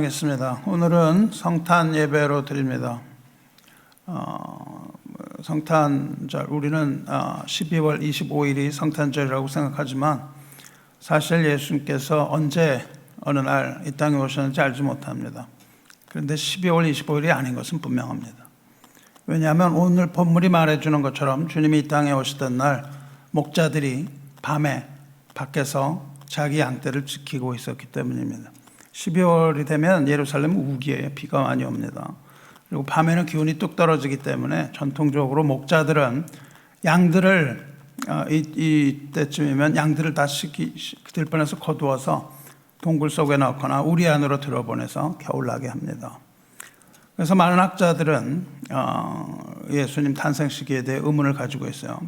하겠습니다. 오늘은 성탄 예배로 드립니다. 성탄절, 우리는 12월 25일이 성탄절이라고 생각하지만 사실 예수님께서 언제 어느 날 이 땅에 오셨는지 알지 못합니다. 그런데 12월 25일이 아닌 것은 분명합니다. 왜냐하면 오늘 본문이 말해주는 것처럼 주님이 이 땅에 오시던 날 목자들이 밤에 밖에서 자기 양떼를 지키고 있었기 때문입니다. 12월이 되면 예루살렘은 우기예요. 비가 많이 옵니다. 그리고 밤에는 기온이 뚝 떨어지기 때문에 전통적으로 목자들은 양들을 이때쯤이면 양들을 다 들판에서 거두어서 동굴 속에 넣거나 우리 안으로 들어보내서 겨울나게 합니다. 그래서 많은 학자들은 예수님 탄생 시기에 대해 의문을 가지고 있어요.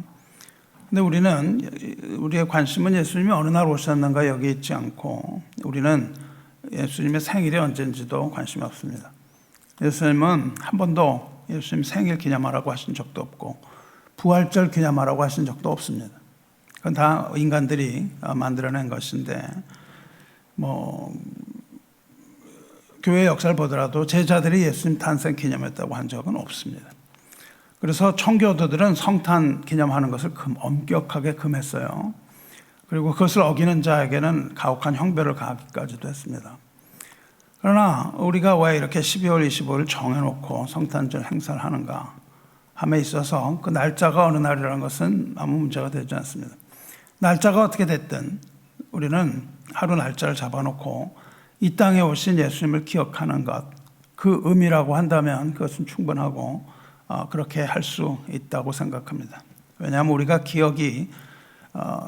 근데 우리의 관심은 예수님이 어느 날 오셨는가 여기에 있지 않고 우리는 예수님의 생일이 언제인지도 관심이 없습니다. 예수님은 한 번도 예수님 생일 기념하라고 하신 적도 없고 부활절 기념하라고 하신 적도 없습니다. 그건 다 인간들이 만들어낸 것인데 교회 역사를 보더라도 제자들이 예수님 탄생 기념했다고 한 적은 없습니다. 그래서 청교도들은 성탄 기념하는 것을 엄격하게 금했어요. 그리고 그것을 어기는 자에게는 가혹한 형벌을 가하기까지도 했습니다. 그러나 우리가 왜 이렇게 12월 25일 정해놓고 성탄절 행사를 하는가 함에 있어서 그 날짜가 어느 날이라는 것은 아무 문제가 되지 않습니다. 날짜가 어떻게 됐든 우리는 하루 날짜를 잡아놓고 이 땅에 오신 예수님을 기억하는 것, 그 의미라고 한다면 그것은 충분하고 그렇게 할 수 있다고 생각합니다. 왜냐하면 우리가 기억이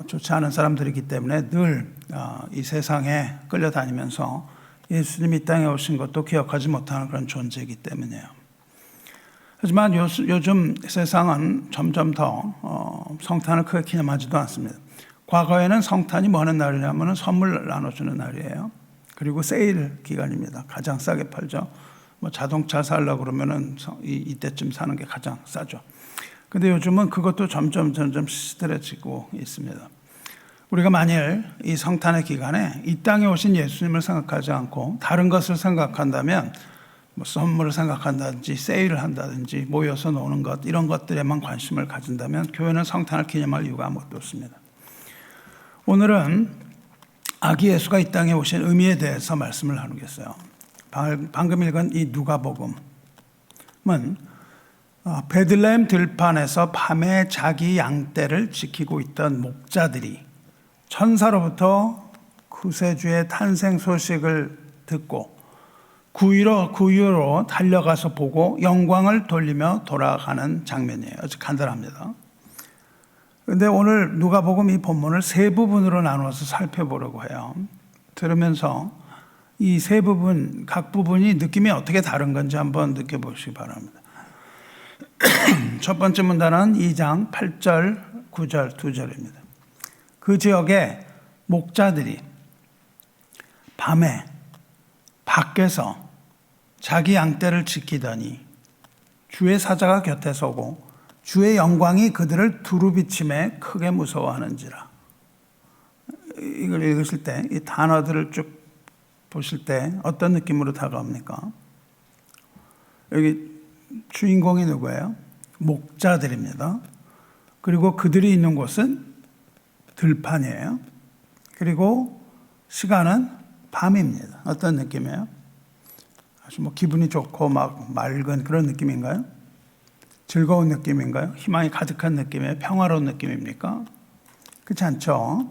좋지 않은 사람들이기 때문에 늘 이 세상에 끌려다니면서 예수님이 이 땅에 오신 것도 기억하지 못하는 그런 존재이기 때문이에요. 하지만 요즘 세상은 점점 더 성탄을 크게 기념하지도 않습니다. 과거에는 성탄이 뭐 하는 날이냐면 선물 나눠주는 날이에요. 그리고 세일 기간입니다. 가장 싸게 팔죠. 자동차 살려고 그러면은 이때쯤 사는 게 가장 싸죠. 근데 요즘은 그것도 점점 시들해지고 있습니다. 우리가 만일 이 성탄의 기간에 이 땅에 오신 예수님을 생각하지 않고 다른 것을 생각한다면 선물을 생각한다든지 세일을 한다든지 모여서 노는 것 이런 것들에만 관심을 가진다면 교회는 성탄을 기념할 이유가 아무것도 없습니다. 오늘은 아기 예수가 이 땅에 오신 의미에 대해서 말씀을 나누겠어요. 방금 읽은 이 누가복음은 베들레헴 들판에서 밤에 자기 양떼를 지키고 있던 목자들이 천사로부터 구세주의 탄생 소식을 듣고 구유로 달려가서 보고 영광을 돌리며 돌아가는 장면이에요. 아주 간단합니다. 그런데 오늘 누가복음 이 본문을 세 부분으로 나누어서 살펴보려고 해요. 들으면서 이 세 부분, 각 부분이 느낌이 어떻게 다른 건지 한번 느껴보시기 바랍니다. 첫 번째 문단은 2장 8절, 9절, 2절입니다. 그 지역에 목자들이 밤에 밖에서 자기 양떼를 지키더니 주의 사자가 곁에 서고 주의 영광이 그들을 두루비침에 크게 무서워하는지라. 이걸 읽으실 때 이 단어들을 쭉 보실 때 어떤 느낌으로 다가옵니까? 여기 주인공이 누구예요? 목자들입니다. 그리고 그들이 있는 곳은 들판이에요. 그리고 시간은 밤입니다. 어떤 느낌이에요? 아주 기분이 좋고 막 맑은 그런 느낌인가요? 즐거운 느낌인가요? 희망이 가득한 느낌이에요? 평화로운 느낌입니까? 그렇지 않죠.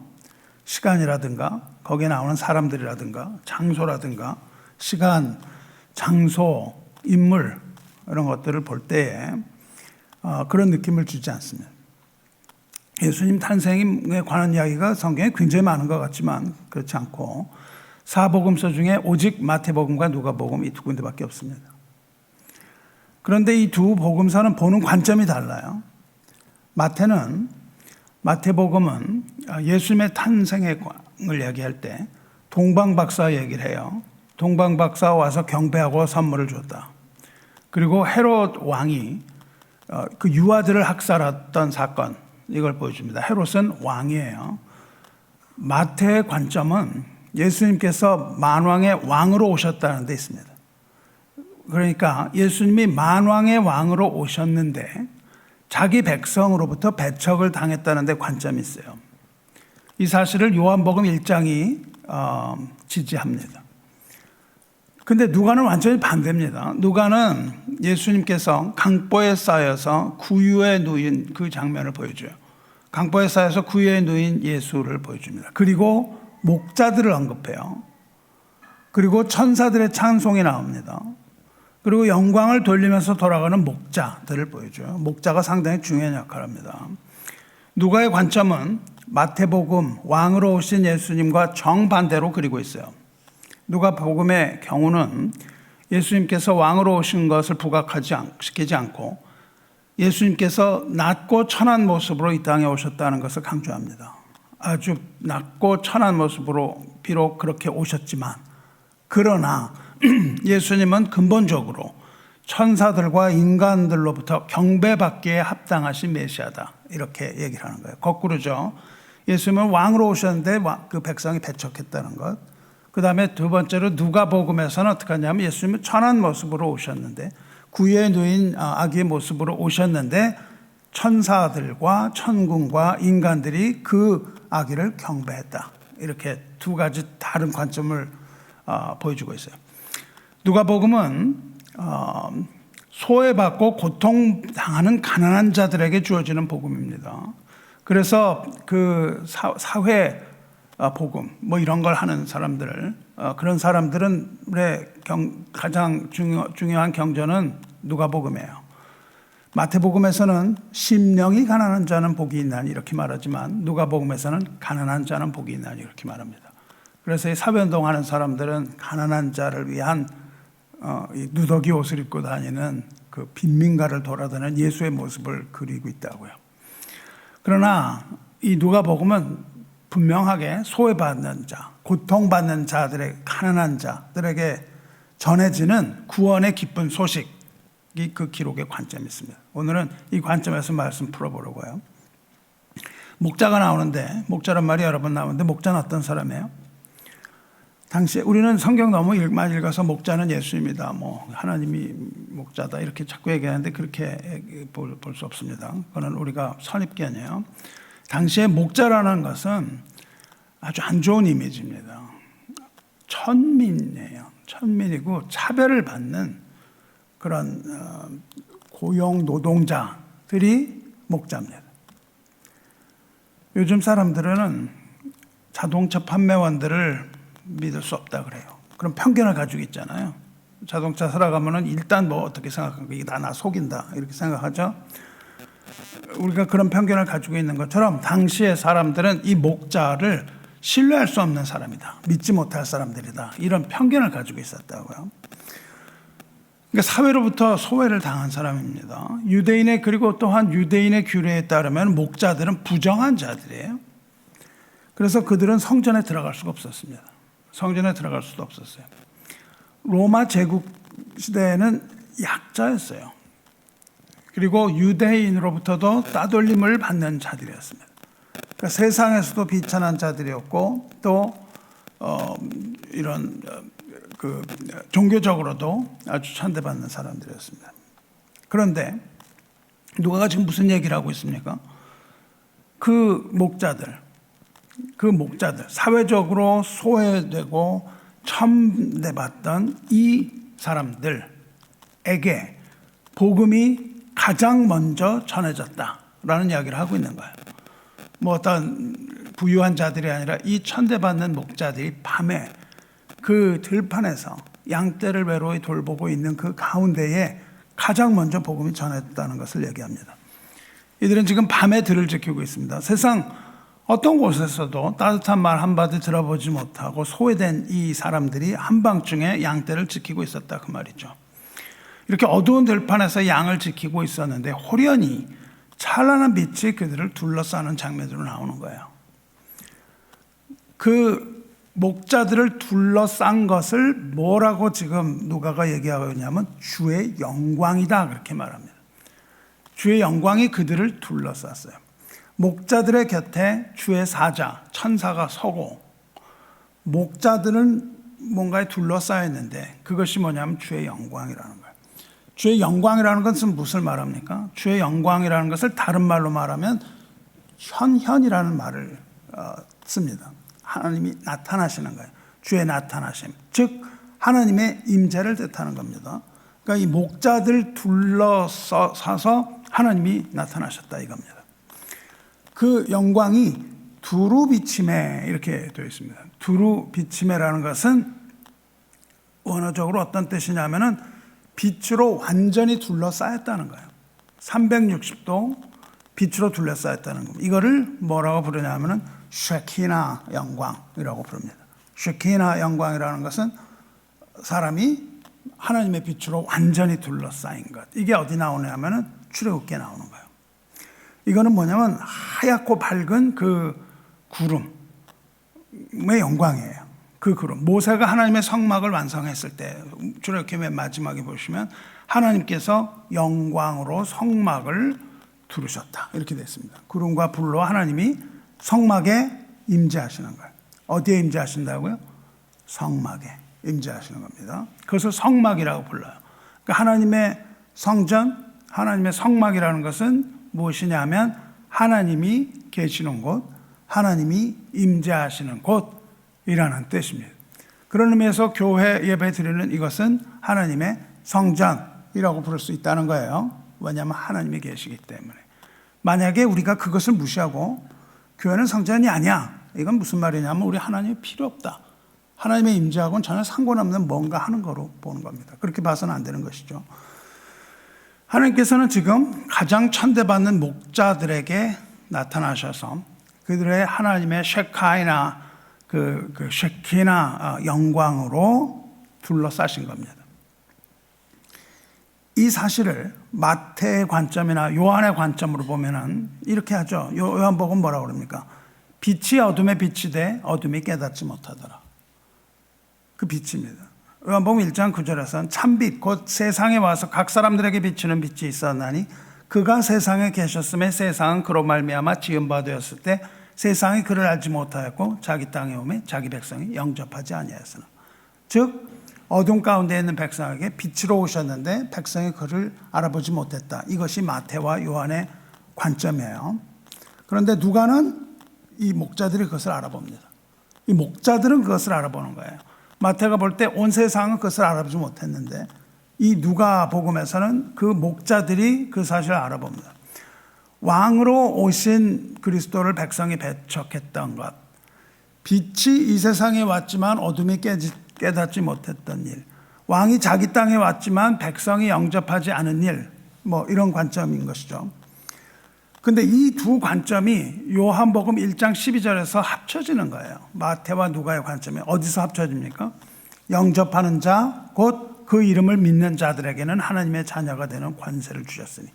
시간이라든가 거기에 나오는 사람들이라든가 장소라든가 시간, 장소, 인물 이런 것들을 볼 때에 그런 느낌을 주지 않습니다. 예수님 탄생에 관한 이야기가 성경에 굉장히 많은 것 같지만 그렇지 않고 사복음서 중에 오직 마태복음과 누가복음 이 두 군데밖에 없습니다. 그런데 이 두 복음서는 보는 관점이 달라요. 마태복음은 예수님의 탄생을 얘기할 때 동방박사 얘기를 해요. 동방박사 와서 경배하고 선물을 줬다. 그리고 헤롯 왕이 그 유아들을 학살했던 사건 이걸 보여줍니다. 헤롯은 왕이에요. 마태의 관점은 예수님께서 만왕의 왕으로 오셨다는 데 있습니다. 그러니까 예수님이 만왕의 왕으로 오셨는데 자기 백성으로부터 배척을 당했다는 데 관점이 있어요. 이 사실을 요한복음 1장이 지지합니다. 근데 누가는 완전히 반대입니다. 누가는 예수님께서 강보에 쌓여서 구유에 누인 그 장면을 보여줘요. 강보에 쌓여서 구유에 누인 예수를 보여줍니다. 그리고 목자들을 언급해요. 그리고 천사들의 찬송이 나옵니다. 그리고 영광을 돌리면서 돌아가는 목자들을 보여줘요. 목자가 상당히 중요한 역할을 합니다. 누가의 관점은 마태복음 왕으로 오신 예수님과 정반대로 그리고 있어요. 누가복음의 경우는 예수님께서 왕으로 오신 것을 부각시키지 않고 예수님께서 낮고 천한 모습으로 이 땅에 오셨다는 것을 강조합니다. 아주 낮고 천한 모습으로 비록 그렇게 오셨지만 그러나 예수님은 근본적으로 천사들과 인간들로부터 경배받기에 합당하신 메시아다. 이렇게 얘기를 하는 거예요. 거꾸로죠. 예수님은 왕으로 오셨는데 그 백성이 배척했다는 것. 그 다음에 두 번째로 누가복음에서는 어떻게 하냐면 예수님은 천한 모습으로 오셨는데 구유에 누인 아기의 모습으로 오셨는데 천사들과 천군과 인간들이 그 아기를 경배했다. 이렇게 두 가지 다른 관점을 보여주고 있어요. 누가복음은 소외받고 고통당하는 가난한 자들에게 주어지는 복음입니다. 그래서 그 사회 복음 뭐 이런 걸 하는 사람들, 그런 사람들의 가장 중요한 경전은 누가복음이에요. 마태복음에서는 심령이 가난한 자는 복이 있나니 이렇게 말하지만 누가복음에서는 가난한 자는 복이 있나니 이렇게 말합니다. 그래서 이 사회운동하는 사람들은 가난한 자를 위한 누더기 옷을 입고 다니는 그 빈민가를 돌아다니는 예수의 모습을 그리고 있다고요. 그러나 이 누가복음은 분명하게 소외받는 자, 고통받는 자들의 가난한 자들에게 전해지는 구원의 기쁜 소식이 그 기록의 관점이 있습니다. 오늘은 이 관점에서 말씀 풀어보려고요. 목자가 나오는데 목자란 말이 여러 번 나오는데 목자는 어떤 사람이에요? 당시에 우리는 성경 너무 많이 읽어서 목자는 예수입니다. 뭐 하나님이 목자다 이렇게 자꾸 얘기하는데 그렇게 볼 수 없습니다. 그거는 우리가 선입견이에요. 당시에 목자라는 것은 아주 안 좋은 이미지입니다. 천민이에요. 천민이고 차별을 받는 그런 고용 노동자들이 목자입니다. 요즘 사람들은 자동차 판매원들을 믿을 수 없다 그래요. 그럼 편견을 가지고 있잖아요. 자동차 사러 가면은 일단 뭐 어떻게 생각하고 이게 다 나 속인다 이렇게 생각하죠. 우리가 그런 편견을 가지고 있는 것처럼 당시의 사람들은 이 목자를 신뢰할 수 없는 사람이다. 믿지 못할 사람들이다. 이런 편견을 가지고 있었다고요. 그러니까 사회로부터 소외를 당한 사람입니다. 유대인의 그리고 또한 유대인의 규례에 따르면 목자들은 부정한 자들이에요. 그래서 그들은 성전에 들어갈 수가 없었습니다. 성전에 들어갈 수도 없었어요. 로마 제국 시대에는 약자였어요. 그리고 유대인으로부터도 따돌림을 받는 자들이었습니다. 그러니까 세상에서도 비천한 자들이었고 또 이런 그 종교적으로도 아주 천대받는 사람들이었습니다. 그런데 누가가 지금 무슨 얘기를 하고 있습니까? 그 목자들 사회적으로 소외되고 천대받던 이 사람들에게 복음이 가장 먼저 전해졌다라는 이야기를 하고 있는 거예요. 뭐 어떤 부유한 자들이 아니라 이 천대받는 목자들이 밤에 그 들판에서 양떼를 외로이 돌보고 있는 그 가운데에 가장 먼저 복음이 전해졌다는 것을 얘기합니다. 이들은 지금 밤에 들을 지키고 있습니다. 세상 어떤 곳에서도 따뜻한 말 한마디 들어보지 못하고 소외된 이 사람들이 한밤중에 양떼를 지키고 있었다 그 말이죠. 이렇게 어두운 들판에서 양을 지키고 있었는데 호련히 찬란한 빛이 그들을 둘러싸는 장면으로 나오는 거예요. 그 목자들을 둘러싼 것을 뭐라고 지금 누가가 얘기하고 있냐면 주의 영광이다 그렇게 말합니다. 주의 영광이 그들을 둘러쌌어요. 목자들의 곁에 주의 사자 천사가 서고 목자들은 뭔가에 둘러싸여 있는데 그것이 뭐냐면 주의 영광이라는 거예요. 주의 영광이라는 것은 무엇을 말합니까? 주의 영광이라는 것을 다른 말로 말하면 현현이라는 말을 씁니다. 하나님이 나타나시는 거예요. 주의 나타나심. 즉 하나님의 임재를 뜻하는 겁니다. 그러니까 이 목자들 둘러싸서 하나님이 나타나셨다 이겁니다. 그 영광이 두루 비침에 이렇게 되어 있습니다. 두루 비침에라는 것은 원어적으로 어떤 뜻이냐면은 빛으로 완전히 둘러싸였다는 거예요. 360도 빛으로 둘러싸였다는 겁니다. 이거를 뭐라고 부르냐면은 쉐키나 영광이라고 부릅니다. 쉐키나 영광이라는 것은 사람이 하나님의 빛으로 완전히 둘러싸인 것. 이게 어디 나오냐면은 출애굽기에 나오는 거예요. 이거는 뭐냐면 하얗고 밝은 그 구름의 영광이에요. 그 구름. 모세가 하나님의 성막을 완성했을 때 출애굽기 맨 마지막에 보시면 하나님께서 영광으로 성막을 두르셨다. 이렇게 됐습니다. 구름과 불로 하나님이 성막에 임재하시는 거예요. 어디에 임재하신다고요? 성막에 임재하시는 겁니다. 그것을 성막이라고 불러요. 그러니까 하나님의 성전, 하나님의 성막이라는 것은 무엇이냐면 하나님이 계시는 곳, 하나님이 임재하시는 곳이라는 뜻입니다. 그런 의미에서 교회 예배 드리는 이것은 하나님의 성전이라고 부를 수 있다는 거예요. 왜냐하면 하나님이 계시기 때문에. 만약에 우리가 그것을 무시하고 교회는 성전이 아니야. 이건 무슨 말이냐면 우리 하나님이 필요 없다. 하나님의 임재하고는 전혀 상관없는 뭔가 하는 거로 보는 겁니다. 그렇게 봐서는 안 되는 것이죠. 하나님께서는 지금 가장 천대받는 목자들에게 나타나셔서 그들의 하나님의 쉐카이나 그 쉐키나 영광으로 둘러싸신 겁니다. 이 사실을 마태의 관점이나 요한의 관점으로 보면은 이렇게 하죠. 요한복음 뭐라고 그럽니까? 빛이 어둠에 비치되 어둠이 깨닫지 못하더라. 그 빛입니다. 요한복음 1장 9절에서는 참빛 곧 세상에 와서 각 사람들에게 비추는 빛이 있었나니 그가 세상에 계셨음에 세상은 그로 말미암아 지은 바 되었을 때 세상이 그를 알지 못하였고 자기 땅에 오매 자기 백성이 영접하지 아니하였으나 즉 어둠 가운데 있는 백성에게 빛으로 오셨는데 백성이 그를 알아보지 못했다. 이것이 마태와 요한의 관점이에요. 그런데 누가는 이 목자들이 그것을 알아봅니다. 이 목자들은 그것을 알아보는 거예요. 마태가 볼 때 온 세상은 그것을 알아보지 못했는데 이 누가복음에서는 그 목자들이 그 사실을 알아봅니다. 왕으로 오신 그리스도를 백성이 배척했던 것, 빛이 이 세상에 왔지만 어둠이 깨닫지 못했던 일, 왕이 자기 땅에 왔지만 백성이 영접하지 않은 일, 뭐 이런 관점인 것이죠. 근데 이 두 관점이 요한복음 1장 12절에서 합쳐지는 거예요. 마태와 누가의 관점이 어디서 합쳐집니까? 영접하는 자, 곧 그 이름을 믿는 자들에게는 하나님의 자녀가 되는 권세를 주셨으니.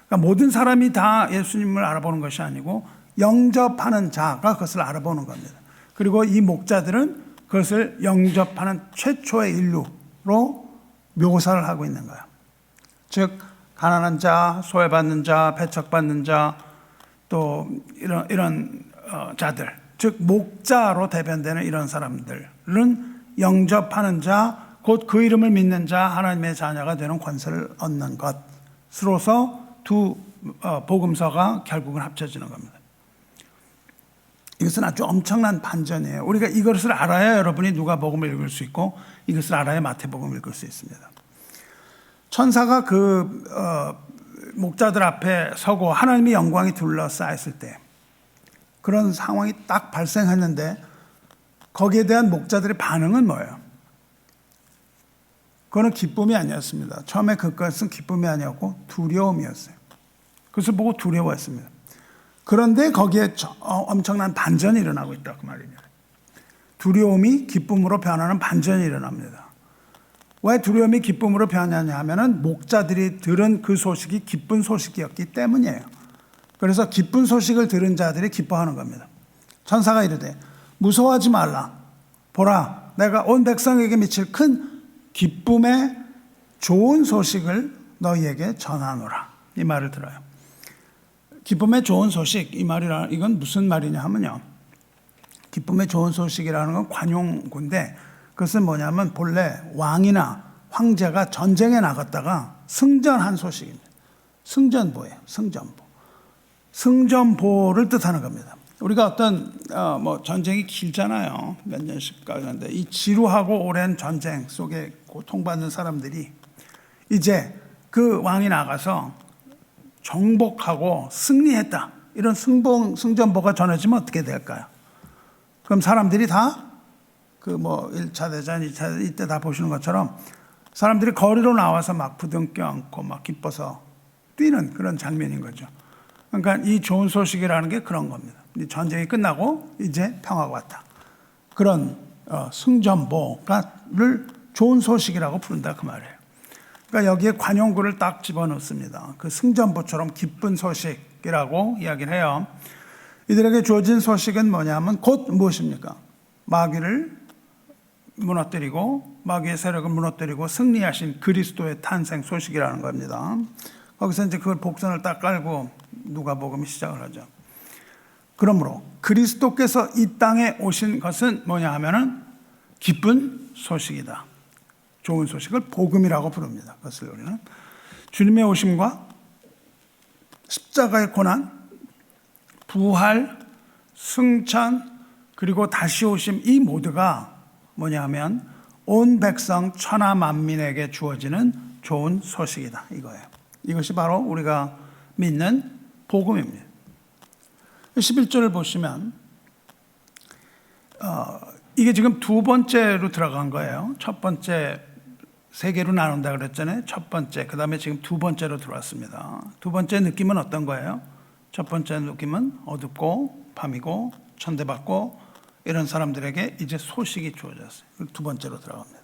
그러니까 모든 사람이 다 예수님을 알아보는 것이 아니고 영접하는 자가 그것을 알아보는 겁니다. 그리고 이 목자들은 그것을 영접하는 최초의 인류로 묘사를 하고 있는 거예요. 즉 가난한 자, 소외받는 자, 배척받는 자, 또 이런 자들, 즉 목자로 대변되는 이런 사람들은 영접하는 자, 곧 그 이름을 믿는 자, 하나님의 자녀가 되는 권세를 얻는 것으로서 두 복음서가 결국은 합쳐지는 겁니다. 이것은 아주 엄청난 반전이에요. 우리가 이것을 알아야 여러분이 누가복음을 읽을 수 있고 이것을 알아야 마태복음을 읽을 수 있습니다. 천사가 그 목자들 앞에 서고 하나님의 영광이 둘러싸였을 때 그런 상황이 딱 발생했는데 거기에 대한 목자들의 반응은 뭐예요? 그거는 기쁨이 아니었습니다. 처음에 그것은 기쁨이 아니었고 두려움이었어요. 그것을 보고 두려워했습니다. 그런데 거기에 엄청난 반전이 일어나고 있다 그 말입니다. 두려움이 기쁨으로 변하는 반전이 일어납니다. 왜 두려움이 기쁨으로 변하냐 하면은 목자들이 들은 그 소식이 기쁜 소식이었기 때문이에요. 그래서 기쁜 소식을 들은 자들이 기뻐하는 겁니다. 천사가 이르되 무서워하지 말라. 보라 내가 온 백성에게 미칠 큰 기쁨의 좋은 소식을 너희에게 전하노라. 이 말을 들어요. 기쁨의 좋은 소식, 이 말이란 이건 무슨 말이냐 하면요. 기쁨의 좋은 소식이라는 건 관용구인데, 그것은 뭐냐면 본래 왕이나 황제가 전쟁에 나갔다가 승전한 소식입니다. 승전보예요. 승전보. 승전보를 뜻하는 겁니다. 우리가 어떤 전쟁이 길잖아요. 몇 년씩 가는데 이 지루하고 오랜 전쟁 속에 고통받는 사람들이 이제 그 왕이 나가서 정복하고 승리했다, 이런 승전보가 전해지면 어떻게 될까요? 그럼 사람들이 다 1차 대전, 2차 대전 이때 다 보시는 것처럼 사람들이 거리로 나와서 막 부둥켜 안고 막 기뻐서 뛰는 그런 장면인 거죠. 그러니까 이 좋은 소식이라는 게 그런 겁니다. 전쟁이 끝나고 이제 평화가 왔다. 그런 승전보를 좋은 소식이라고 부른다, 그 말이에요. 그러니까 여기에 관용구를 딱 집어넣습니다. 그 승전보처럼 기쁜 소식이라고 이야기를 해요. 이들에게 주어진 소식은 뭐냐면 곧 무엇입니까? 마귀를 무너뜨리고 마귀의 세력을 무너뜨리고 승리하신 그리스도의 탄생 소식이라는 겁니다. 거기서 이제 그걸 복선을 딱 깔고 누가복음이 시작을 하죠. 그러므로 그리스도께서 이 땅에 오신 것은 뭐냐 하면은 기쁜 소식이다. 좋은 소식을 복음이라고 부릅니다. 그것을 우리는 주님의 오심과 십자가의 고난, 부활, 승천, 그리고 다시 오심, 이 모두가 뭐냐 하면 온 백성 천하 만민에게 주어지는 좋은 소식이다, 이거예요. 이것이 바로 우리가 믿는 복음입니다. 11절을 보시면 이게 지금 두 번째로 들어간 거예요. 첫 번째 세 개로 나눈다 그랬잖아요. 첫 번째, 그 다음에 지금 두 번째로 들어왔습니다. 두 번째 느낌은 어떤 거예요? 첫 번째 느낌은 어둡고 밤이고 천대받고 이런 사람들에게 이제 소식이 주어졌어요. 두 번째로 들어갑니다.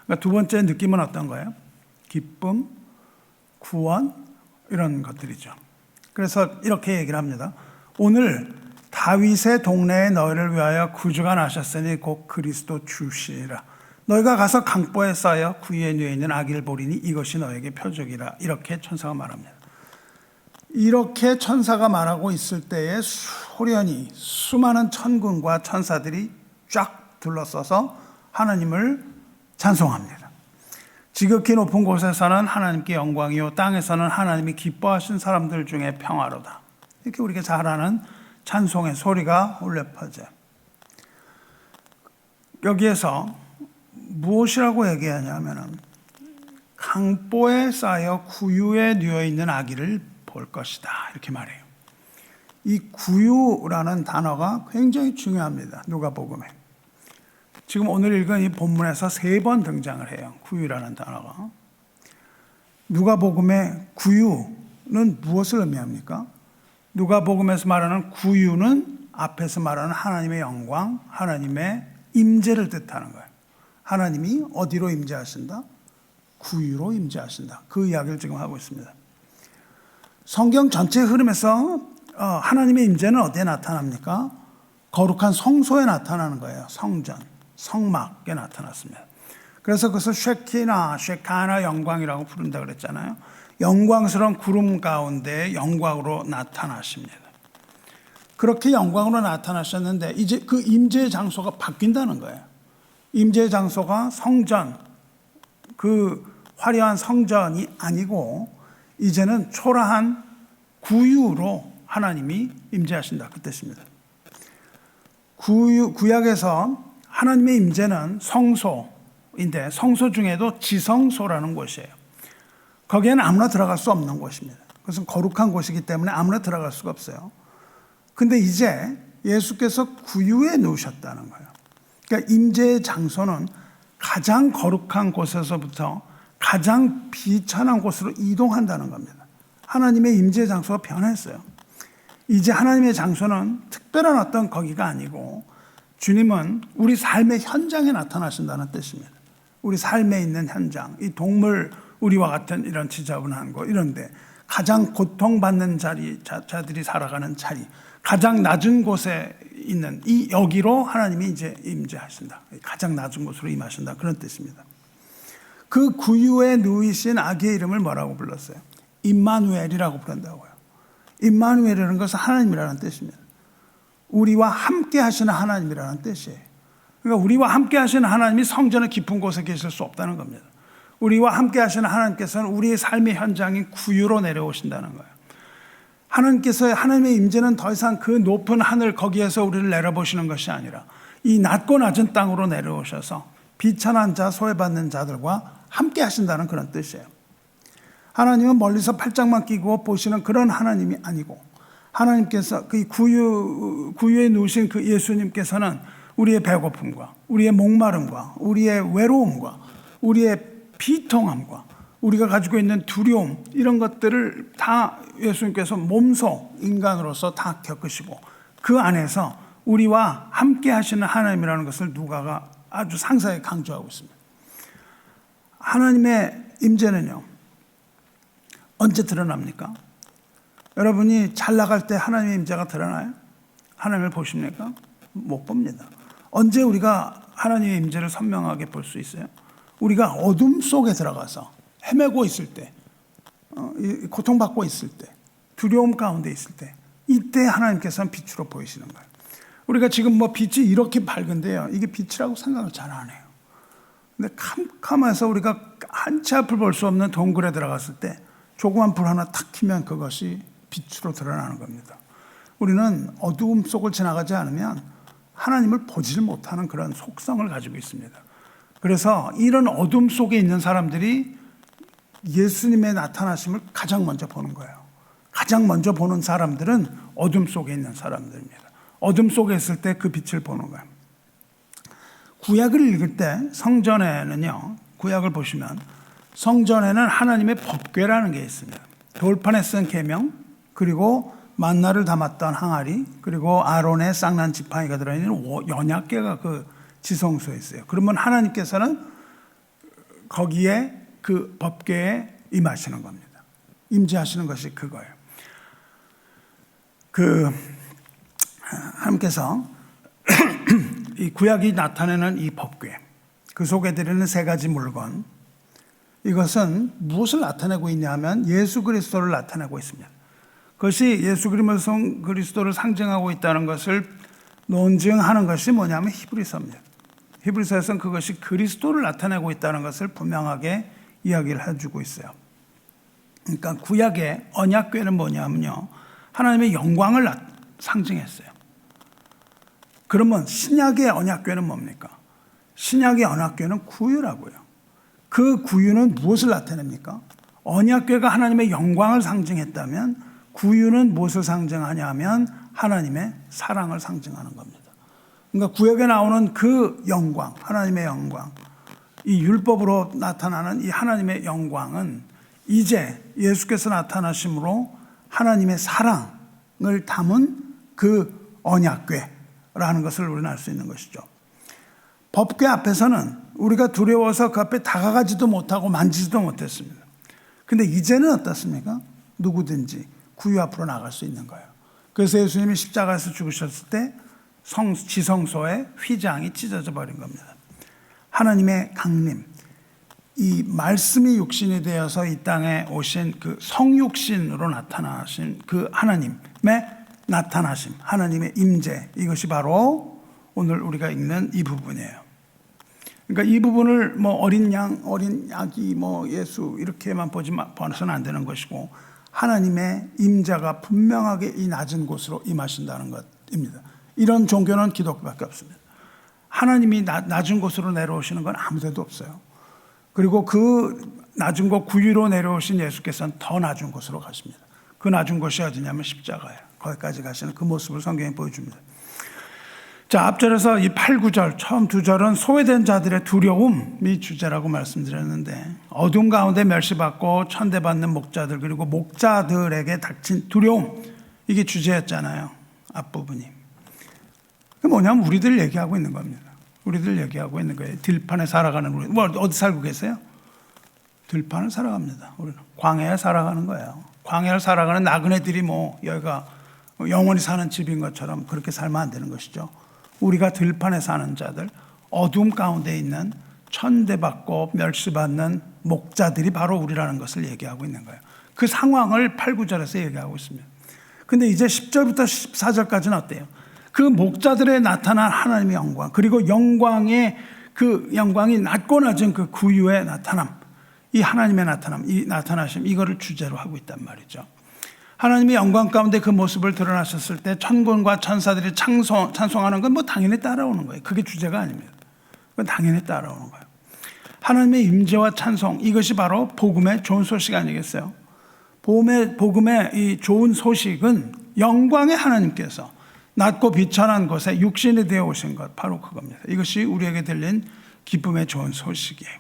그러니까 두 번째 느낌은 어떤 거예요? 기쁨, 구원, 이런 것들이죠. 그래서 이렇게 얘기를 합니다. 오늘 다윗의 동네에 너희를 위하여 구주가 나셨으니 곧 그리스도 주시리라. 너희가 가서 강보에 쌓여 구유에 누워 있는 아기를 보리니 이것이 너에게 표적이라. 이렇게 천사가 말합니다. 이렇게 천사가 말하고 있을 때에 소련이 수많은 천군과 천사들이 쫙 둘러서서 하나님을 찬송합니다. 지극히 높은 곳에서는 하나님께 영광이요 땅에서는 하나님이 기뻐하신 사람들 중에 평화로다. 이렇게 우리가 잘 아는 찬송의 소리가 울려 퍼져요. 여기에서 무엇이라고 얘기하냐면은 강보에 쌓여 구유에 누워 있는 아기를 볼 것이다, 이렇게 말해요. 이 구유라는 단어가 굉장히 중요합니다. 누가복음에. 지금 오늘 읽은 이 본문에서 3번 등장을 해요. 구유라는 단어가. 누가복음의 구유는 무엇을 의미합니까? 누가복음에서 말하는 구유는 앞에서 말하는 하나님의 영광, 하나님의 임재를 뜻하는 거예요. 하나님이 어디로 임재하신다? 구유로 임재하신다. 그 이야기를 지금 하고 있습니다. 성경 전체 흐름에서 하나님의 임재는 어디에 나타납니까? 거룩한 성소에 나타나는 거예요. 성전, 성막에 나타났습니다. 그래서 그것을 쉐카나 영광이라고 부른다 그랬잖아요. 영광스러운 구름 가운데 영광으로 나타나십니다. 그렇게 영광으로 나타나셨는데 이제 그 임재의 장소가 바뀐다는 거예요. 임재의 장소가 성전, 그 화려한 성전이 아니고 이제는 초라한 구유로 하나님이 임재하신다, 그 뜻입니다. 구약에서 하나님의 임재는 성소인데 성소 중에도 지성소라는 곳이에요. 거기에는 아무나 들어갈 수 없는 곳입니다. 그것은 거룩한 곳이기 때문에 아무나 들어갈 수가 없어요. 근데 이제 예수께서 구유에 누우셨다는 거예요. 그러니까 임재의 장소는 가장 거룩한 곳에서부터 가장 비천한 곳으로 이동한다는 겁니다. 하나님의 임재 장소가 변했어요. 이제 하나님의 장소는 특별한 어떤 거기가 아니고 주님은 우리 삶의 현장에 나타나신다는 뜻입니다. 우리 삶에 있는 현장, 이 동물 우리와 같은 이런 지저분한 곳, 이런데 가장 고통받는 자들이 살아가는 자리, 가장 낮은 곳에 있는 이 여기로 하나님이 이제 임재하신다. 가장 낮은 곳으로 임하신다, 그런 뜻입니다. 그 구유에 누이신 아기의 이름을 뭐라고 불렀어요? 임마누엘이라고 부른다고요. 임마누엘이라는 것은 하나님이라는 뜻입니다. 우리와 함께 하시는 하나님이라는 뜻이에요. 그러니까 우리와 함께 하시는 하나님이 성전의 깊은 곳에 계실 수 없다는 겁니다. 우리와 함께 하시는 하나님께서는 우리의 삶의 현장인 구유로 내려오신다는 거예요. 하나님의 임재는 더 이상 그 높은 하늘 거기에서 우리를 내려보시는 것이 아니라 이 낮고 낮은 땅으로 내려오셔서 비천한 자, 소외받는 자들과 함께 하신다는 그런 뜻이에요. 하나님은 멀리서 팔짱만 끼고 보시는 그런 하나님이 아니고, 하나님께서 그 구유에 누우신 그 예수님께서는 우리의 배고픔과 우리의 목마름과 우리의 외로움과 우리의 비통함과 우리가 가지고 있는 두려움, 이런 것들을 다 예수님께서 몸소 인간으로서 다 겪으시고 그 안에서 우리와 함께 하시는 하나님이라는 것을 누가가 아주 상세하게 강조하고 있습니다. 하나님의 임재는요, 언제 드러납니까? 여러분이 잘 나갈 때 하나님의 임재가 드러나요? 하나님을 보십니까? 못 봅니다. 언제 우리가 하나님의 임재를 선명하게 볼 수 있어요? 우리가 어둠 속에 들어가서 헤매고 있을 때, 고통받고 있을 때, 두려움 가운데 있을 때, 이때 하나님께서는 빛으로 보이시는 거예요. 우리가 지금 빛이 이렇게 밝은데요, 이게 빛이라고 생각을 잘 안 해요. 근데 캄캄해서 우리가 한치 앞을 볼 수 없는 동굴에 들어갔을 때 조그만 불 하나 탁 켜면 그것이 빛으로 드러나는 겁니다. 우리는 어두움 속을 지나가지 않으면 하나님을 보지를 못하는 그런 속성을 가지고 있습니다. 그래서 이런 어둠 속에 있는 사람들이 예수님의 나타나심을 가장 먼저 보는 거예요. 가장 먼저 보는 사람들은 어둠 속에 있는 사람들입니다. 어둠 속에 있을 때 그 빛을 보는 거예요. 구약을 읽을 때 성전에는요, 구약을 보시면 성전에는 하나님의 법궤라는 게 있습니다. 돌판에 쓴 계명, 그리고 만나를 담았던 항아리, 그리고 아론의 쌍난 지팡이가 들어있는 연약궤가 그 지성소에 있어요. 그러면 하나님께서는 거기에 그 법궤에 임하시는 겁니다. 임재하시는 것이 그거예요. 하나님께서 이 구약이 나타내는 이 법궤, 그 속에 들어있는 세 가지 물건, 이것은 무엇을 나타내고 있냐 하면 예수 그리스도를 나타내고 있습니다. 그것이 예수 그리스도를 상징하고 있다는 것을 논증하는 것이 뭐냐면 히브리서입니다. 히브리서에서는 그것이 그리스도를 나타내고 있다는 것을 분명하게 이야기를 해주고 있어요. 그러니까 구약의 언약궤는 뭐냐면요, 하나님의 영광을 상징했어요. 그러면 신약의 언약궤는 뭡니까? 신약의 언약궤는 구유라고요. 그 구유는 무엇을 나타냅니까? 언약궤가 하나님의 영광을 상징했다면 구유는 무엇을 상징하냐면 하나님의 사랑을 상징하는 겁니다. 그러니까 구약에 나오는 그 영광, 하나님의 영광, 이 율법으로 나타나는 이 하나님의 영광은 이제 예수께서 나타나심으로 하나님의 사랑을 담은 그 언약궤라는 것을 우리는 알 수 있는 것이죠. 법궤 앞에서는 우리가 두려워서 그 앞에 다가가지도 못하고 만지지도 못했습니다. 근데 이제는 어떻습니까? 누구든지 구유 앞으로 나갈 수 있는 거예요. 그래서 예수님이 십자가에서 죽으셨을 때 지성소의 휘장이 찢어져 버린 겁니다. 하나님의 강림, 이 말씀이 육신이 되어서 이 땅에 오신 그 성육신으로 나타나신 그 하나님의 나타나심, 하나님의 임재, 이것이 바로 오늘 우리가 읽는 이 부분이에요. 그러니까 이 부분을 어린 양, 어린 아기, 예수 이렇게만 봐서는 안 되는 것이고, 하나님의 임재가 분명하게 이 낮은 곳으로 임하신다는 것입니다. 이런 종교는 기독교밖에 없습니다. 하나님이 낮은 곳으로 내려오시는 건 아무데도 없어요. 그리고 그 낮은 곳 구유로 내려오신 예수께서는 더 낮은 곳으로 가십니다. 그 낮은 곳이 어디냐면 십자가예요. 거기까지 가시는 그 모습을 성경이 보여줍니다. 자, 앞절에서 이 8, 9절 처음 두 절은 소외된 자들의 두려움이 주제라고 말씀드렸는데, 어둠 가운데 멸시받고 천대받는 목자들, 그리고 목자들에게 닥친 두려움, 이게 주제였잖아요. 앞부분이. 그게 뭐냐면 우리들 얘기하고 있는 겁니다. 우리들 얘기하고 있는 거예요. 들판에 살아가는 우리. 어디 살고 계세요? 들판을 살아갑니다. 우리는 광야에 살아가는 거예요. 광야를 살아가는 나그네들이 여기가 영원히 사는 집인 것처럼 그렇게 살면 안 되는 것이죠. 우리가 들판에 사는 자들, 어둠 가운데 있는 천대받고 멸시받는 목자들이 바로 우리라는 것을 얘기하고 있는 거예요. 그 상황을 8, 9절에서 얘기하고 있습니다. 근데 이제 10절부터 14절까지는 어때요? 그 목자들에 나타난 하나님의 영광, 그리고 영광의 그 영광이 낮고 낮은 그 구유의 나타남, 이 하나님의 나타남, 이 나타나심, 이거를 주제로 하고 있단 말이죠. 하나님의 영광 가운데 그 모습을 드러나셨을 때 천군과 천사들이 찬송하는 건 뭐 당연히 따라오는 거예요. 그게 주제가 아닙니다. 그건 당연히 따라오는 거예요. 하나님의 임재와 찬송, 이것이 바로 복음의 좋은 소식 아니겠어요? 복음의 이 좋은 소식은 영광의 하나님께서 낮고 비천한 곳에 육신이 되어 오신 것, 바로 그겁니다. 이것이 우리에게 들린 기쁨의 좋은 소식이에요.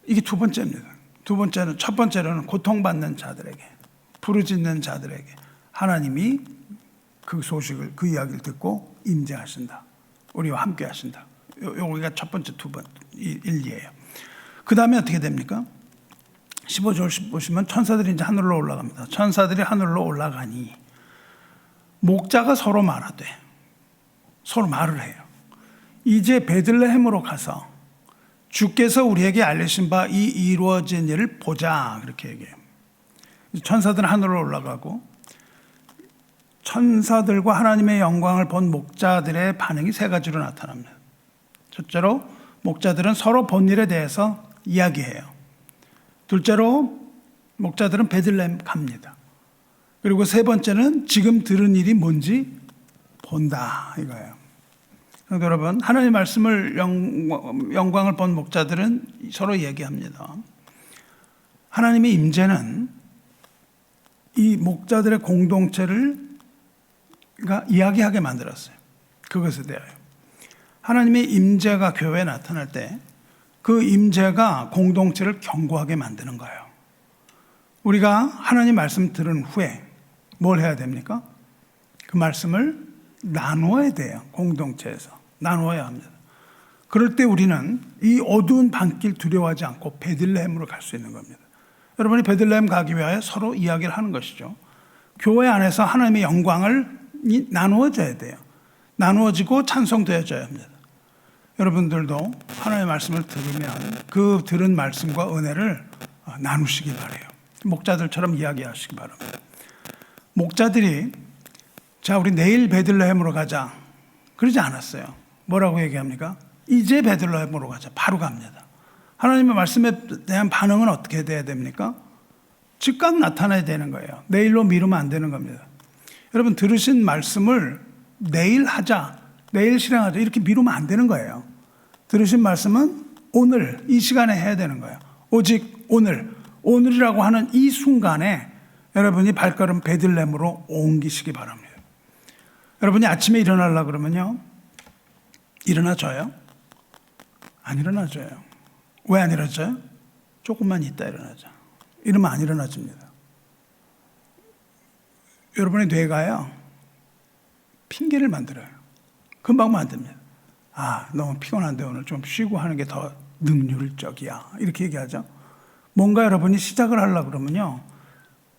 이게 두 번째입니다. 첫 번째로는 고통받는 자들에게, 부르짖는 자들에게 하나님이 그 소식을, 그 이야기를 듣고 임재하신다. 우리와 함께 하신다. 여기가 첫 번째 일이에요. 그 다음에 어떻게 됩니까? 15절 보시면 천사들이 이제 하늘로 올라갑니다. 천사들이 하늘로 올라가니 목자가 서로 말하되, 서로 말을 해요. 이제 베들레헴으로 가서 주께서 우리에게 알리신 바 이 이루어진 일을 보자, 그렇게 얘기해요. 천사들은 하늘로 올라가고 천사들과 하나님의 영광을 본 목자들의 반응이 세 가지로 나타납니다. 첫째로 목자들은 서로 본 일에 대해서 이야기해요. 둘째로 목자들은 베들레헴 갑니다. 그리고 세 번째는 지금 들은 일이 뭔지 본다, 이거예요. 여러분, 하나님의 말씀을 영광을 본 목자들은 서로 얘기합니다. 하나님의 임재는 이 목자들의 공동체를 이야기하게 만들었어요. 그것에 대하여. 하나님의 임재가 교회에 나타날 때 그 임재가 공동체를 견고하게 만드는 거예요. 우리가 하나님 말씀 들은 후에 뭘 해야 됩니까? 그 말씀을 나누어야 돼요. 공동체에서 나누어야 합니다. 그럴 때 우리는 이 어두운 밤길 두려워하지 않고 베들레헴으로 갈 수 있는 겁니다. 여러분이 베들레헴 가기 위하여 서로 이야기를 하는 것이죠. 교회 안에서 하나님의 영광을 나누어져야 돼요. 나누어지고 찬송되어져야 합니다. 여러분들도 하나님의 말씀을 들으면 그 들은 말씀과 은혜를 나누시기 바라요. 목자들처럼 이야기하시기 바랍니다. 목자들이 자, 우리 내일 베들레헴으로 가자, 그러지 않았어요. 뭐라고 얘기합니까? 이제 베들레헴으로 가자. 바로 갑니다. 하나님의 말씀에 대한 반응은 어떻게 돼야 됩니까? 즉각 나타나야 되는 거예요. 내일로 미루면 안 되는 겁니다. 여러분, 들으신 말씀을 내일 하자, 내일 실행하자, 이렇게 미루면 안 되는 거예요. 들으신 말씀은 오늘 이 시간에 해야 되는 거예요. 오직 오늘이라고 하는 이 순간에 여러분이 발걸음 베들레헴으로 옮기시기 바랍니다. 여러분이 아침에 일어나려고 그러면요, 일어나줘요? 안 일어나줘요. 왜 안 일어나줘요? 조금만 있다 일어나자. 이러면 안 일어나집니다. 여러분의 뇌가요, 핑계를 만들어요. 금방 만듭니다. 너무 피곤한데 오늘 좀 쉬고 하는 게 더 능률적이야, 이렇게 얘기하죠. 뭔가 여러분이 시작을 하려고 그러면요,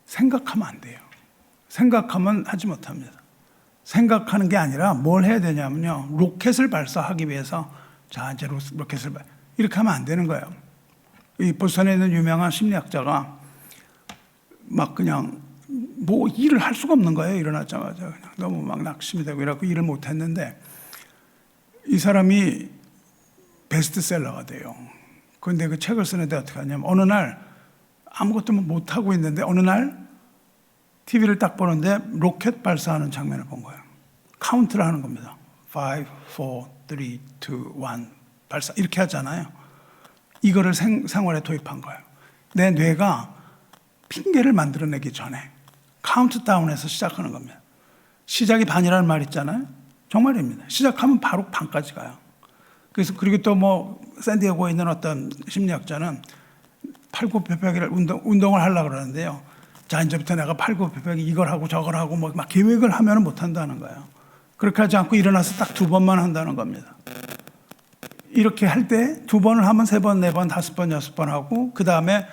생각하면 안 돼요. 생각하면 하지 못합니다. 생각하는 게 아니라 뭘 해야 되냐면요, 로켓을 발사하기 위해서 자, 이제 로켓을 이렇게 하면 안 되는 거예요. 이 보스턴에 있는 유명한 심리학자가 막 그냥 뭐 일을 할 수가 없는 거예요. 일어나자마자 그냥 너무 막 낙심이 되고 이래갖고 일을 못 했는데, 이 사람이 베스트셀러가 돼요. 그런데 그 책을 쓰는데 어떻게 하냐면, 어느 날 아무것도 못 하고 있는데 어느 날 TV를 딱 보는데 로켓 발사하는 장면을 본 거예요. 카운트를 하는 겁니다. 5, 4, 3, 2, 1 발사, 이렇게 하잖아요. 이거를 생활에 도입한 거예요. 내 뇌가 핑계를 만들어내기 전에 카운트다운에서 시작하는 겁니다. 시작이 반이라는 말 있잖아요. 정말입니다. 시작하면 바로 반까지 가요. 그래서 그리고 또 뭐 샌디에고에 있는 어떤 심리학자는 팔굽혀펴기를 운동을 하려고 그러는데요. 자, 이제부터 내가 팔굽혀펴기 이걸 하고 저걸 하고 뭐 막 계획을 하면 못 한다는 거예요. 그렇게 하지 않고 일어나서 딱 2번만 한다는 겁니다. 이렇게 할 때 2번을 하면 3번, 4번, 5번, 6번 하고, 그 다음에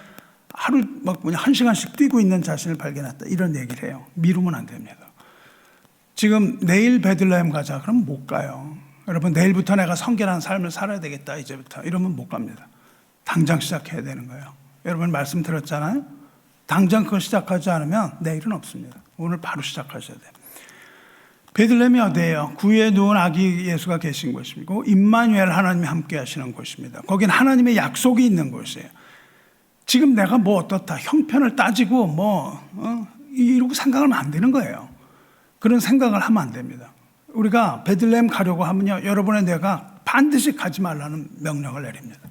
하루 막 그냥 1시간씩 뛰고 있는 자신을 발견했다, 이런 얘기를 해요. 미루면 안 됩니다. 지금 내일 베들레헴 가자 그러면 못 가요. 여러분, 내일부터 내가 성결한 삶을 살아야 되겠다, 이제부터 이러면 못 갑니다. 당장 시작해야 되는 거예요. 여러분 말씀 들었잖아요. 당장 그걸 시작하지 않으면 내일은 없습니다. 오늘 바로 시작하셔야 돼요. 베들레헴이 어디예요? 구유에 누운 아기 예수가 계신 곳이고 임마누엘 하나님이 함께 하시는 곳입니다. 거긴 하나님의 약속이 있는 곳이에요. 지금 내가 뭐 어떻다 형편을 따지고 이러고 생각하면 안 되는 거예요. 그런 생각을 하면 안 됩니다. 우리가 베들레헴 가려고 하면요, 여러분의 뇌가 반드시 가지 말라는 명령을 내립니다.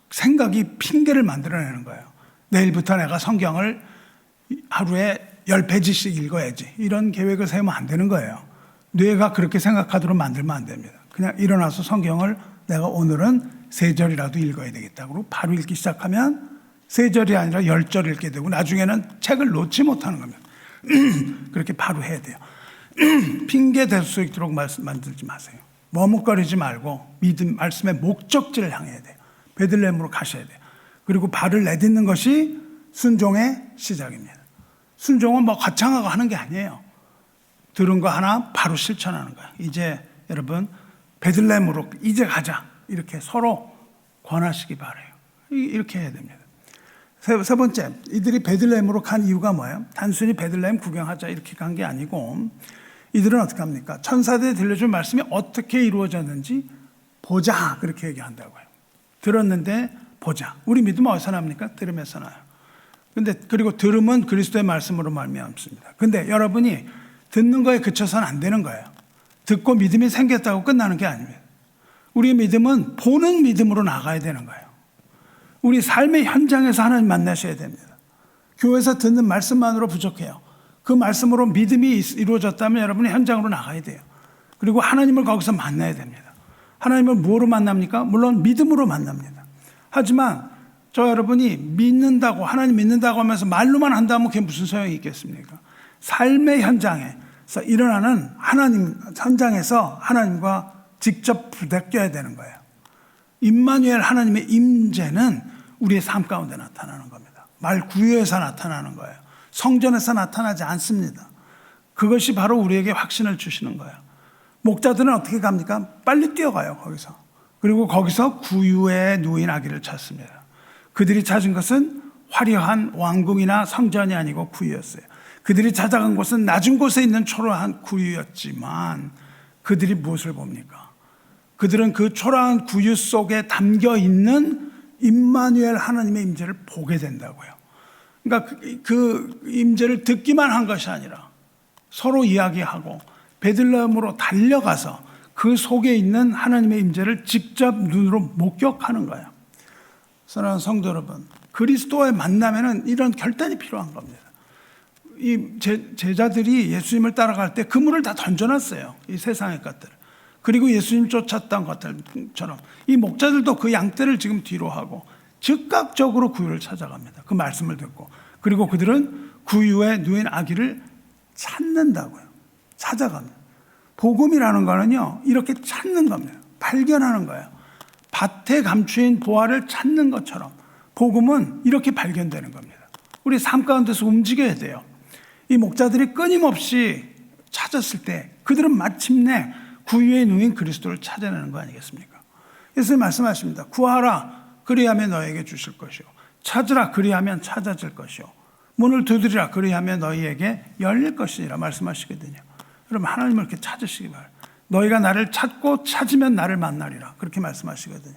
생각이 핑계를 만들어내는 거예요. 내일부터 내가 성경을 하루에 10페이지씩 읽어야지, 이런 계획을 세우면 안 되는 거예요. 뇌가 그렇게 생각하도록 만들면 안 됩니다. 그냥 일어나서 성경을 내가 오늘은 3절이라도 읽어야 되겠다 그러고 바로 읽기 시작하면 3절이 아니라 10절 읽게 되고 나중에는 책을 놓지 못하는 겁니다. 그렇게 바로 해야 돼요. 핑계 댈 수 있도록 만들지 마세요. 머뭇거리지 말고 말씀의 목적지를 향해야 돼요. 베들레헴으로 가셔야 돼요. 그리고 발을 내딛는 것이 순종의 시작입니다. 순종은 거창하고 하는 게 아니에요. 들은 거 하나 바로 실천하는 거예요. 이제 여러분 베들레헴으로 이제 가자, 이렇게 서로 권하시기 바라요. 이렇게 해야 됩니다. 세 번째, 이들이 베들레헴으로 간 이유가 뭐예요? 단순히 베들레헴 구경하자 이렇게 간 게 아니고, 이들은 어떻게 합니까? 천사들이 들려준 말씀이 어떻게 이루어졌는지 보자, 그렇게 얘기한다고요. 들었는데 보자. 우리 믿음은 어디서 납니까? 들음에서 나요. 그리고 들음은 그리스도의 말씀으로 말미암습니다. 근데 여러분이 듣는 거에 그쳐서는 안 되는 거예요. 듣고 믿음이 생겼다고 끝나는 게 아닙니다. 우리의 믿음은 보는 믿음으로 나가야 되는 거예요. 우리 삶의 현장에서 하나님 만나셔야 됩니다. 교회에서 듣는 말씀만으로 부족해요. 그 말씀으로 믿음이 이루어졌다면 여러분이 현장으로 나가야 돼요. 그리고 하나님을 거기서 만나야 됩니다. 하나님을 뭐로 만납니까? 물론 믿음으로 만납니다. 하지만 여러분이 믿는다고, 하나님 믿는다고 하면서 말로만 한다면 그게 무슨 소용이 있겠습니까? 삶의 현장에서 일어나는 하나님 현장에서 하나님과 직접 부대껴야 되는 거예요. 임마누엘 하나님의 임재는 우리의 삶 가운데 나타나는 겁니다. 말 구유에서 나타나는 거예요. 성전에서 나타나지 않습니다. 그것이 바로 우리에게 확신을 주시는 거예요. 목자들은 어떻게 갑니까? 빨리 뛰어가요, 거기서. 그리고 거기서 구유에 누인 아기를 찾습니다. 그들이 찾은 것은 화려한 왕궁이나 성전이 아니고 구유였어요. 그들이 찾아간 곳은 낮은 곳에 있는 초라한 구유였지만 그들이 무엇을 봅니까? 그들은 그 초라한 구유 속에 담겨 있는 임마누엘 하나님의 임재를 보게 된다고요. 그러니까 그 임재를 듣기만 한 것이 아니라 서로 이야기하고 베들레헴으로 달려가서 그 속에 있는 하나님의 임재를 직접 눈으로 목격하는 거예요. 사랑하는 성도 여러분, 그리스도와의 만남에는 이런 결단이 필요한 겁니다. 이 제자들이 예수님을 따라갈 때 그물을 다 던져놨어요. 이 세상의 것들을. 그리고 예수님 쫓았던 것들처럼 이 목자들도 그 양떼를 지금 뒤로 하고 즉각적으로 구유를 찾아갑니다. 그 말씀을 듣고. 그리고 그들은 구유에 누인 아기를 찾는다고요. 찾아갑니다. 복음이라는 거는요, 이렇게 찾는 겁니다. 발견하는 거예요. 밭에 감추인 보화를 찾는 것처럼 복음은 이렇게 발견되는 겁니다. 우리 삶 가운데서 움직여야 돼요. 이 목자들이 끊임없이 찾았을 때 그들은 마침내 구유에 누인 그리스도를 찾아내는 거 아니겠습니까? 예수님 말씀하십니다. 구하라, 그리하면 너에게 주실 것이요. 찾으라, 그리하면 찾아질 것이요. 문을 두드리라, 그리하면 너희에게 열릴 것이라 말씀하시거든요. 여러분, 하나님을 이렇게 찾으시기 바랍니다. 너희가 나를 찾고 찾으면 나를 만나리라, 그렇게 말씀하시거든요.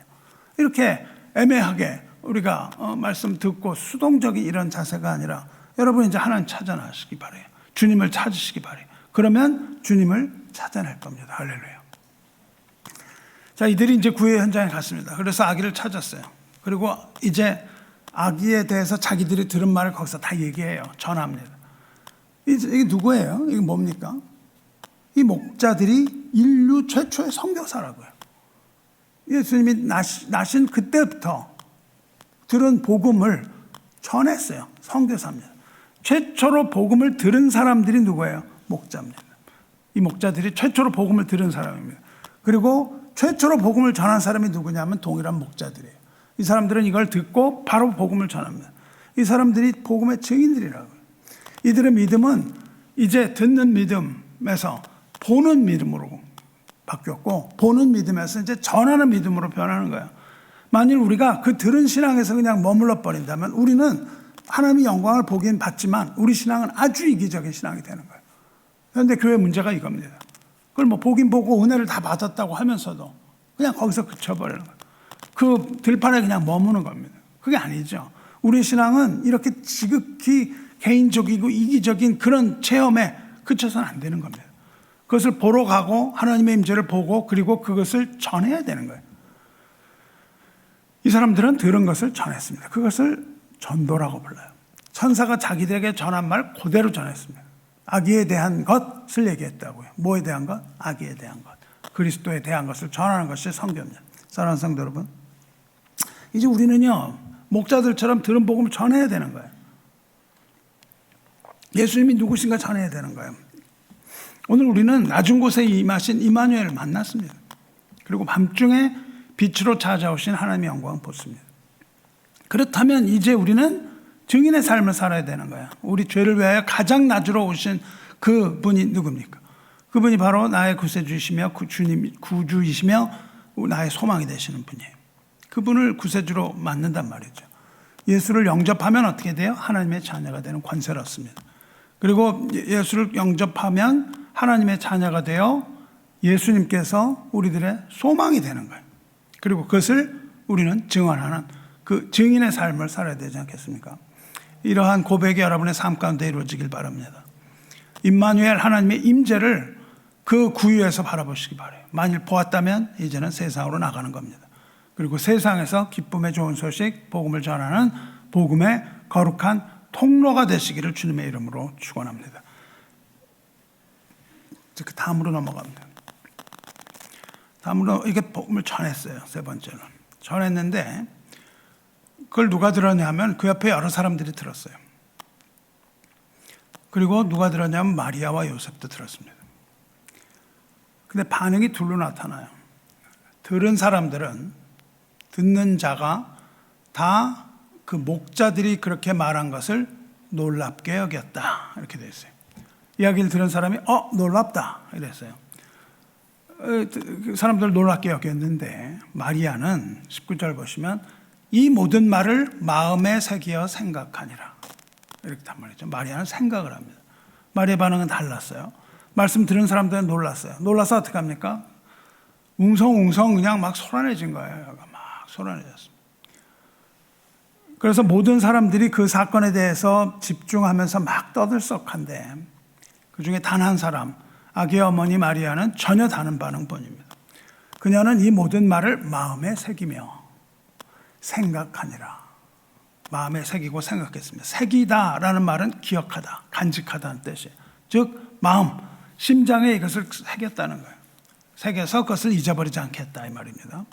이렇게 애매하게 우리가 말씀 듣고 수동적인 이런 자세가 아니라 여러분 이제 하나님 찾아나시기 바라요. 주님을 찾으시기 바라요. 그러면 주님을 찾아낼 겁니다. 할렐루야. 자, 이들이 이제 구의 현장에 갔습니다. 그래서 아기를 찾았어요. 그리고 이제 아기에 대해서 자기들이 들은 말을 거기서 다 얘기해요. 전합니다. 이게 누구예요? 이게 뭡니까? 이 목자들이 인류 최초의 선교사라고요. 예수님이 나신 그때부터 들은 복음을 전했어요. 선교사입니다. 최초로 복음을 들은 사람들이 누구예요? 목자입니다. 이 목자들이 최초로 복음을 들은 사람입니다. 그리고 최초로 복음을 전한 사람이 누구냐면 동일한 목자들이에요. 이 사람들은 이걸 듣고 바로 복음을 전합니다. 이 사람들이 복음의 증인들이라고요. 이들의 믿음은 이제 듣는 믿음에서 보는 믿음으로 바뀌었고, 보는 믿음에서 이제 전하는 믿음으로 변하는 거예요. 만일 우리가 그 들은 신앙에서 그냥 머물러 버린다면 우리는 하나님의 영광을 보긴 받지만 우리 신앙은 아주 이기적인 신앙이 되는 거예요. 그런데 교회 문제가 이겁니다. 그걸 뭐 보긴 보고 은혜를 다 받았다고 하면서도 그냥 거기서 그쳐버리는 거예요. 그 들판에 그냥 머무는 겁니다. 그게 아니죠. 우리 신앙은 이렇게 지극히 개인적이고 이기적인 그런 체험에 그쳐서는 안 되는 겁니다. 그것을 보러 가고 하나님의 임재를 보고 그리고 그것을 전해야 되는 거예요. 이 사람들은 들은 것을 전했습니다. 그것을 전도라고 불러요. 천사가 자기들에게 전한 말 그대로 전했습니다. 아기에 대한 것을 얘기했다고요. 뭐에 대한 것? 아기에 대한 것. 그리스도에 대한 것을 전하는 것이 선교입니다. 사랑하는 성도 여러분, 이제 우리는요 목자들처럼 들은 복음을 전해야 되는 거예요. 예수님이 누구신가 전해야 되는 거예요. 오늘 우리는 낮은 곳에 임하신 임마누엘을 만났습니다. 그리고 밤중에 빛으로 찾아오신 하나님의 영광을 보습니다. 그렇다면 이제 우리는 증인의 삶을 살아야 되는 거예요. 우리 죄를 위하여 가장 낮으로 오신 그 분이 누굽니까? 그분이 바로 나의 구세주이시며 구주이시며 나의 소망이 되시는 분이에요. 그분을 구세주로 만든단 말이죠. 예수를 영접하면 어떻게 돼요? 하나님의 자녀가 되는 권세를 얻습니다. 그리고 예수를 영접하면 하나님의 자녀가 되어 예수님께서 우리들의 소망이 되는 거예요. 그리고 그것을 우리는 증언하는 그 증인의 삶을 살아야 되지 않겠습니까? 이러한 고백이 여러분의 삶 가운데 이루어지길 바랍니다. 임마누엘 하나님의 임재를 그 구유에서 바라보시기 바라요. 만일 보았다면 이제는 세상으로 나가는 겁니다. 그리고 세상에서 기쁨의 좋은 소식, 복음을 전하는 복음의 거룩한 통로가 되시기를 주님의 이름으로 축원합니다. 그 다음으로 넘어갑니다. 다음으로 이게 복음을 전했어요. 세 번째는 전했는데 그걸 누가 들었냐면 그 옆에 여러 사람들이 들었어요. 그리고 누가 들었냐면 마리아와 요셉도 들었습니다. 근데 반응이 둘로 나타나요. 들은 사람들은 듣는 자가 다 그 목자들이 그렇게 말한 것을 놀랍게 여겼다 이렇게 되어 있어요. 이야기를 들은 사람이 놀랍다 이랬어요. 사람들 놀랍게 여겼는데 마리아는 19절 보시면 이 모든 말을 마음에 새기어 생각하니라 이렇게 단 말이죠. 마리아는 생각을 합니다. 마리아의 반응은 달랐어요. 말씀 들은 사람들은 놀랐어요. 놀라서 어떻게 합니까? 웅성웅성 그냥 막 소란해진 거예요. 막 소란해졌습니다. 그래서 모든 사람들이 그 사건에 대해서 집중하면서 막 떠들썩한데 그중에 단 한 사람 아기의 어머니 마리아는 전혀 다른 반응뿐입니다. 그녀는 이 모든 말을 마음에 새기며 생각하니라. 마음에 새기고 생각했습니다. 새기다라는 말은 기억하다, 간직하다는 뜻이에요. 즉 마음, 심장에 이것을 새겼다는 거예요. 새겨서 그것을 잊어버리지 않겠다 이 말입니다.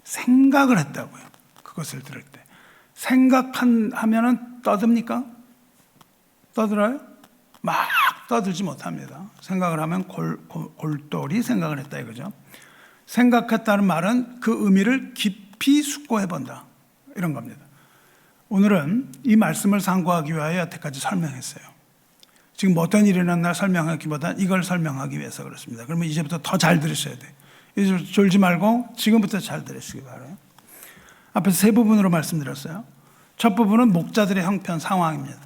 생각을 했다고요. 그것을 들을 때. 생각하면은 떠듭니까? 떠들어요? 막 떠들지 못합니다. 생각을 하면 골똘히 생각을 했다 이거죠. 생각했다는 말은 그 의미를 깊이 숙고해 본다 이런 겁니다. 오늘은 이 말씀을 상고하기 위하여 여태까지 설명했어요. 지금 어떤 일이 일어났나 설명하기보다 이걸 설명하기 위해서 그렇습니다. 그러면 이제부터 더 잘 들으셔야 돼요. 이제 졸지 말고 지금부터 잘 들으시기 바라요. 앞에서 세 부분으로 말씀드렸어요. 첫 부분은 목자들의 형편 상황입니다.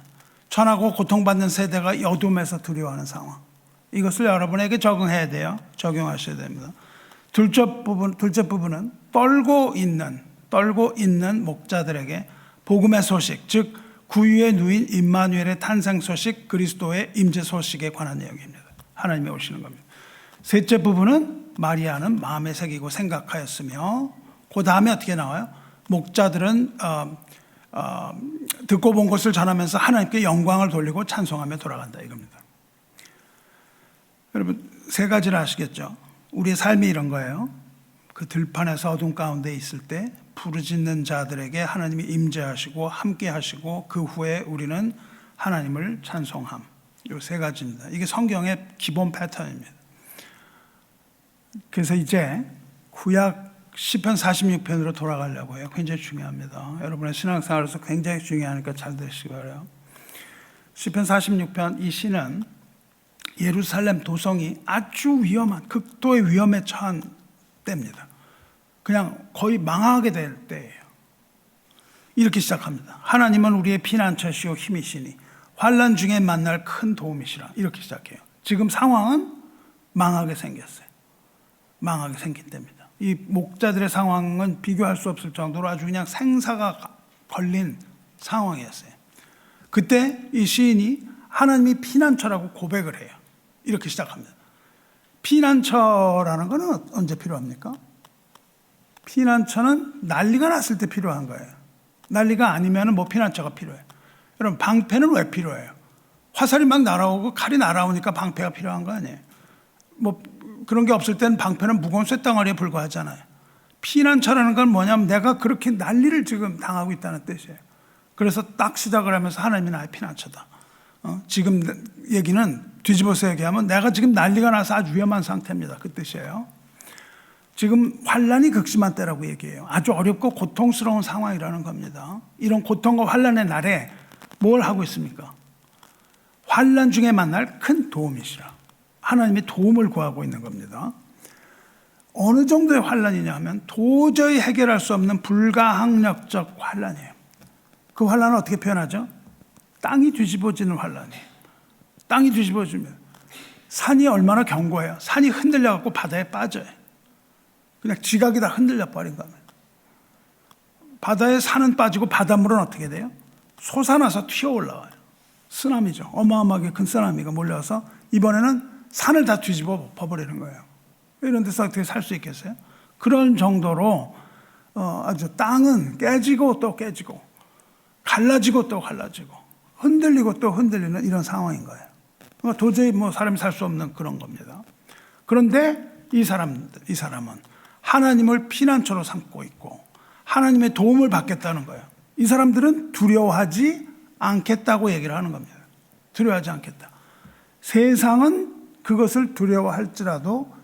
천하고 고통받는 세대가 어둠에서 두려워하는 상황. 이것을 여러분에게 적응해야 돼요. 적용하셔야 됩니다. 둘째 부분은 떨고 있는 목자들에게 복음의 소식, 즉 구유에 누인 임마누엘의 탄생 소식, 그리스도의 임재 소식에 관한 내용입니다. 하나님이 오시는 겁니다. 셋째 부분은 마리아는 마음에 새기고 생각하였으며 그 다음에 어떻게 나와요? 목자들은 듣고 본 것을 전하면서 하나님께 영광을 돌리고 찬송하며 돌아간다 이겁니다. 여러분 세 가지를 아시겠죠? 우리의 삶이 이런 거예요. 그 들판에서 어둠 가운데 있을 때 부르짖는 자들에게 하나님이 임재하시고 함께 하시고 그 후에 우리는 하나님을 찬송함. 이 세 가지입니다. 이게 성경의 기본 패턴입니다. 그래서 이제 구약 시편 46편으로 돌아가려고 해요. 굉장히 중요합니다. 여러분의 신앙생활에서 굉장히 중요하니까 잘 들으시기 바라요. 시편 46편 이 시는 예루살렘 도성이 아주 위험한 극도의 위험에 처한 때입니다. 그냥 거의 망하게 될 때예요. 이렇게 시작합니다. 하나님은 우리의 피난처시오 힘이시니 환난 중에 만날 큰 도움이시라. 이렇게 시작해요. 지금 상황은 망하게 생겼어요. 망하게 생긴 때입니다. 이 목자들의 상황은 비교할 수 없을 정도로 아주 그냥 생사가 걸린 상황이었어요. 그때 이 시인이 하나님이 피난처라고 고백을 해요. 이렇게 시작합니다. 피난처라는 것은 언제 필요합니까? 피난처는 난리가 났을 때 필요한 거예요. 난리가 아니면 뭐 피난처가 필요해요. 여러분, 방패는 왜 필요해요? 화살이 막 날아오고 칼이 날아오니까 방패가 필요한 거 아니에요? 뭐 그런 게 없을 때는 방패는 무거운 쇳덩어리에 불과하잖아요. 피난처라는 건 뭐냐면 내가 그렇게 난리를 지금 당하고 있다는 뜻이에요. 그래서 딱 시작을 하면서 하나님이 나의 피난처다. 지금 얘기는 뒤집어서 얘기하면 내가 지금 난리가 나서 아주 위험한 상태입니다. 그 뜻이에요. 지금 환란이 극심한 때라고 얘기해요. 아주 어렵고 고통스러운 상황이라는 겁니다. 이런 고통과 환란의 날에 뭘 하고 있습니까? 환란 중에 만날 큰 도움이시라. 하나님의 도움을 구하고 있는 겁니다. 어느 정도의 환란이냐 하면 도저히 해결할 수 없는 불가항력적 환란이에요. 그 환란은 어떻게 표현하죠? 땅이 뒤집어지는 환란이에요. 땅이 뒤집어지면 산이 얼마나 견고해요. 산이 흔들려갖고 바다에 빠져요. 그냥 지각이 다 흔들려 버린 겁니다. 바다에 산은 빠지고 바닷물은 어떻게 돼요? 솟아나서 튀어 올라와요. 쓰나미죠. 어마어마하게 큰 쓰나미가 몰려와서 이번에는 산을 다 뒤집어 버리는 거예요. 이런 데서 어떻게 살 수 있겠어요? 그런 정도로 아주 땅은 깨지고 또 깨지고 갈라지고 또 갈라지고 흔들리고 또 흔들리는 이런 상황인 거예요. 그러니까 도저히 뭐 사람이 살 수 없는 그런 겁니다. 그런데 이 사람은 하나님을 피난처로 삼고 있고 하나님의 도움을 받겠다는 거예요. 이 사람들은 두려워하지 않겠다고 얘기를 하는 겁니다. 두려워하지 않겠다. 세상은 그것을 두려워할지라도